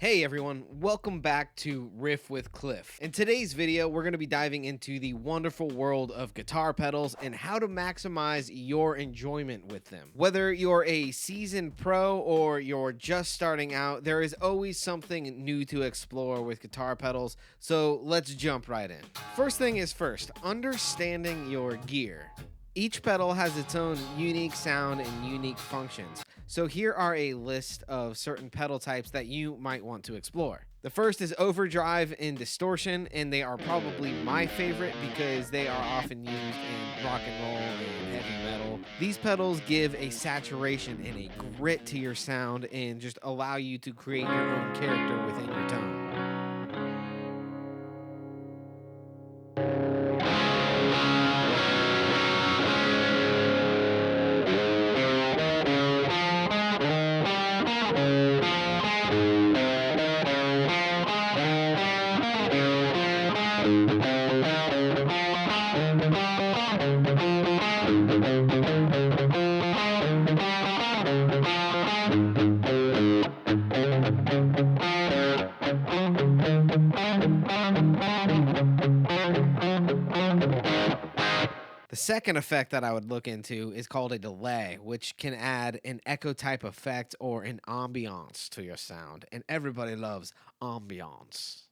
Hey everyone, welcome back to Riff with Cliff. In today's video, we're going to be diving into the wonderful world of guitar pedals and how to maximize your enjoyment with them. Whether you're a seasoned pro or you're just starting out, there is always something new to explore with guitar pedals, so let's jump right in. First thing is first, understanding your gear. Each pedal has its own unique sound and unique functions. So here are a list of certain pedal types that you might want to explore. The first is Overdrive and Distortion, and they are probably my favorite because they are often used in rock and roll and heavy metal. These pedals give a saturation and a grit to your sound and just allow you to create your own character within your tone. The second effect that I would look into is called a delay, which can add an echo type effect or an ambiance to your sound, and everybody loves ambiance.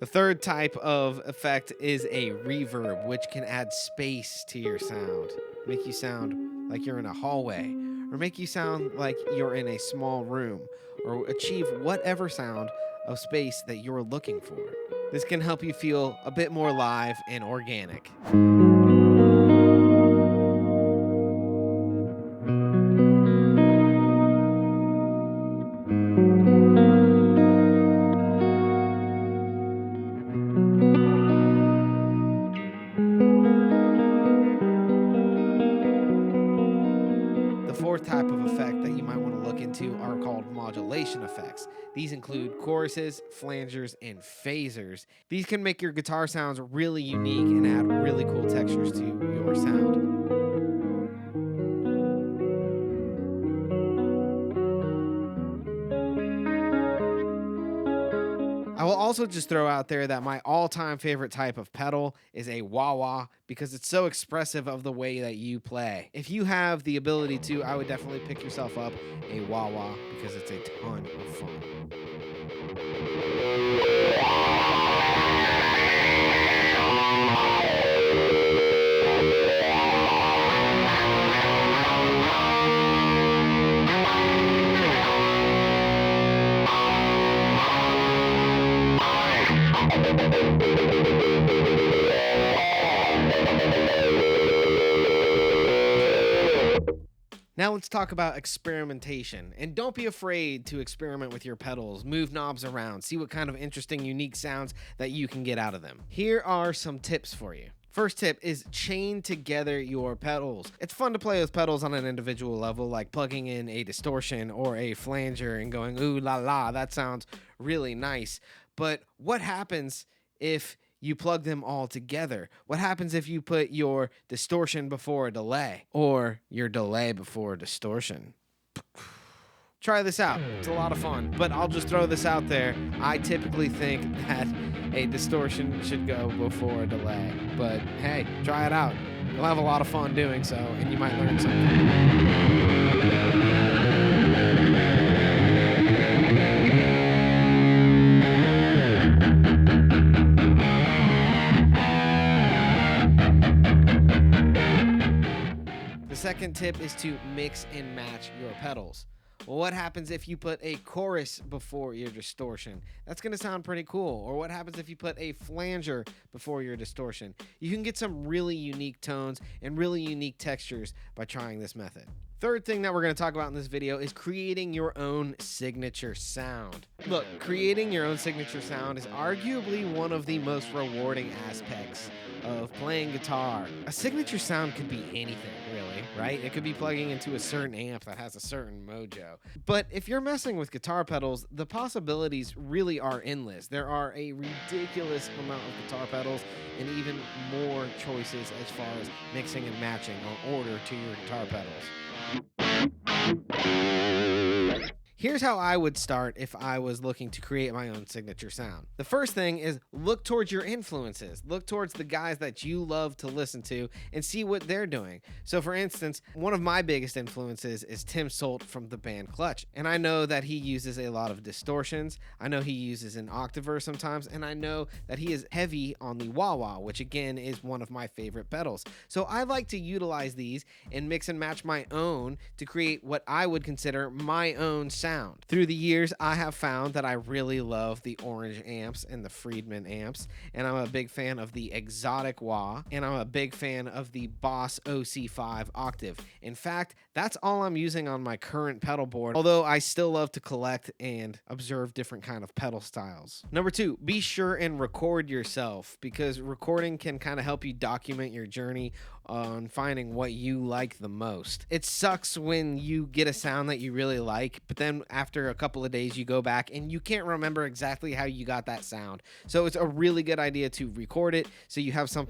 The third type of effect is a reverb, which can add space to your sound, make you sound like you're in a hallway, or make you sound like you're in a small room, or achieve whatever sound of space that you're looking for. This can help you feel a bit more live and organic. The fourth type of effect that you might want to look into are called modulation effects. These include choruses, flangers, and phasers. These can make your guitar sounds really unique and add really cool textures to your sound. I will also just throw out there that my all-time favorite type of pedal is a wah-wah because it's so expressive of the way that you play. If you have the ability to, I would definitely pick yourself up a wah-wah because it's a ton of fun. Now let's talk about experimentation. And don't be afraid to experiment with your pedals, move knobs around, see what kind of interesting, unique sounds that you can get out of them. Here are some tips for you. First tip is chain together your pedals. It's fun to play with pedals on an individual level, like plugging in a distortion or a flanger and going, ooh la la, that sounds really nice. But what happens if you plug them all together? What happens if you put your distortion before a delay or your delay before a distortion? Try this out. It's a lot of fun, but I'll just throw this out there. I typically think that a distortion should go before a delay, but hey, try it out. You'll have a lot of fun doing so, and you might learn something. The second tip is to mix and match your pedals. Well, what happens if you put a chorus before your distortion? That's going to sound pretty cool. Or what happens if you put a flanger before your distortion? You can get some really unique tones and really unique textures by trying this method. Third thing that we're going to talk about in this video is creating your own signature sound. Look, creating your own signature sound is arguably one of the most rewarding aspects of playing guitar. A signature sound could be anything, really, right? It could be plugging into a certain amp that has a certain mojo. But if you're messing with guitar pedals, the possibilities really are endless. There are a ridiculous amount of guitar pedals and even more choices as far as mixing and matching or order to your guitar pedals. Here's how I would start if I was looking to create my own signature sound. The first thing is look towards your influences. Look towards the guys that you love to listen to and see what they're doing. So for instance, one of my biggest influences is Tim Solt from the band Clutch. And I know that he uses a lot of distortions. I know he uses an octaver sometimes. And I know that he is heavy on the wah-wah, which again is one of my favorite pedals. So I like to utilize these and mix and match my own to create what I would consider my own sound. Through the years, I have found that I really love the Orange amps and the Friedman amps, and I'm a big fan of the Exotic Wah, and I'm a big fan of the Boss OC5 Octave. In fact, that's all I'm using on my current pedal board, although I still love to collect and observe different kind of pedal styles. Number 2, be sure and record yourself, because recording can kind of help you document your journey on finding what you like the most. It sucks when you get a sound that you really like, but then after a couple of days you go back and you can't remember exactly how you got that sound. So it's a really good idea to record it so you have some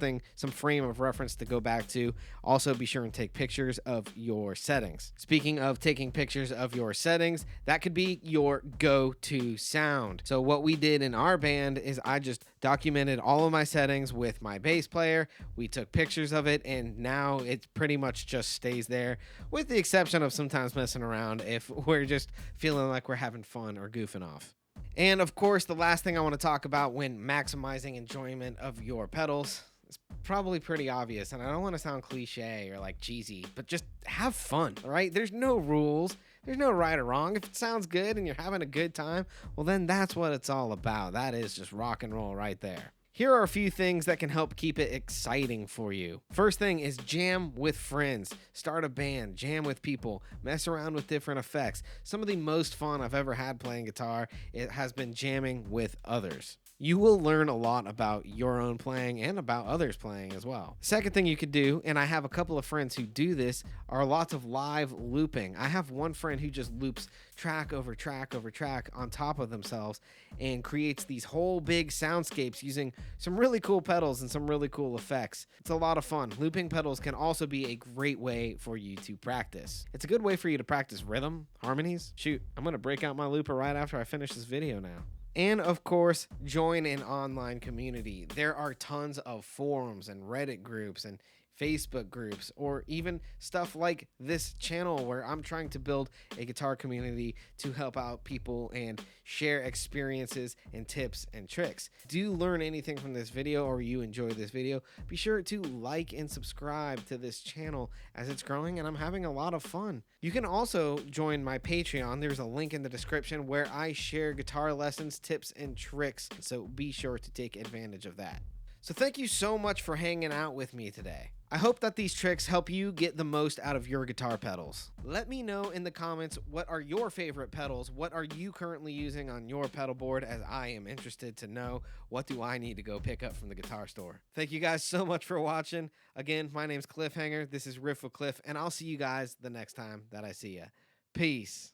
frame of reference to go back to. Also be sure and take pictures of your settings. Speaking of taking pictures of your settings, that could be your go-to sound. So what we did in our band is I just documented all of my settings with my bass player. We took pictures of it, and now it pretty much just stays there, with the exception of sometimes messing around if we're just feeling like we're having fun or goofing off. And of course, the last thing I want to talk about when maximizing enjoyment of your pedals is probably pretty obvious, and I don't want to sound cliche or like cheesy, but just have fun, all right? There's no rules. There's no right or wrong. If it sounds good and you're having a good time, well, then that's what it's all about. That is just rock and roll right there. Here are a few things that can help keep it exciting for you. First thing is jam with friends. Start a band, jam with people, mess around with different effects. Some of the most fun I've ever had playing guitar, it has been jamming with others. You will learn a lot about your own playing and about others playing as well. Second thing you could do, and I have a couple of friends who do this, are lots of live looping. I have one friend who just loops track over track over track on top of themselves and creates these whole big soundscapes using some really cool pedals and some really cool effects. It's a lot of fun. Looping pedals can also be a great way for you to practice. It's a good way for you to practice rhythm, harmonies. Shoot, I'm gonna break out my looper right after I finish this video now. And of course, join an online community. There are tons of forums and Reddit groups and Facebook groups, or even stuff like this channel where I'm trying to build a guitar community to help out people and share experiences and tips and tricks. Do you learn anything from this video, or you enjoy this video, be sure to like and subscribe to this channel as it's growing and I'm having a lot of fun. You can also join my Patreon. There's a link in the description where I share guitar lessons, tips, and tricks, so be sure to take advantage of that. So thank you so much for hanging out with me today. I hope that these tricks help you get the most out of your guitar pedals. Let me know in the comments, what are your favorite pedals? What are you currently using on your pedal board, as I am interested to know what do I need to go pick up from the guitar store. Thank you guys so much for watching. Again, my name's Cliffhanger. This is Riff with Cliff, and I'll see you guys the next time that I see ya. Peace.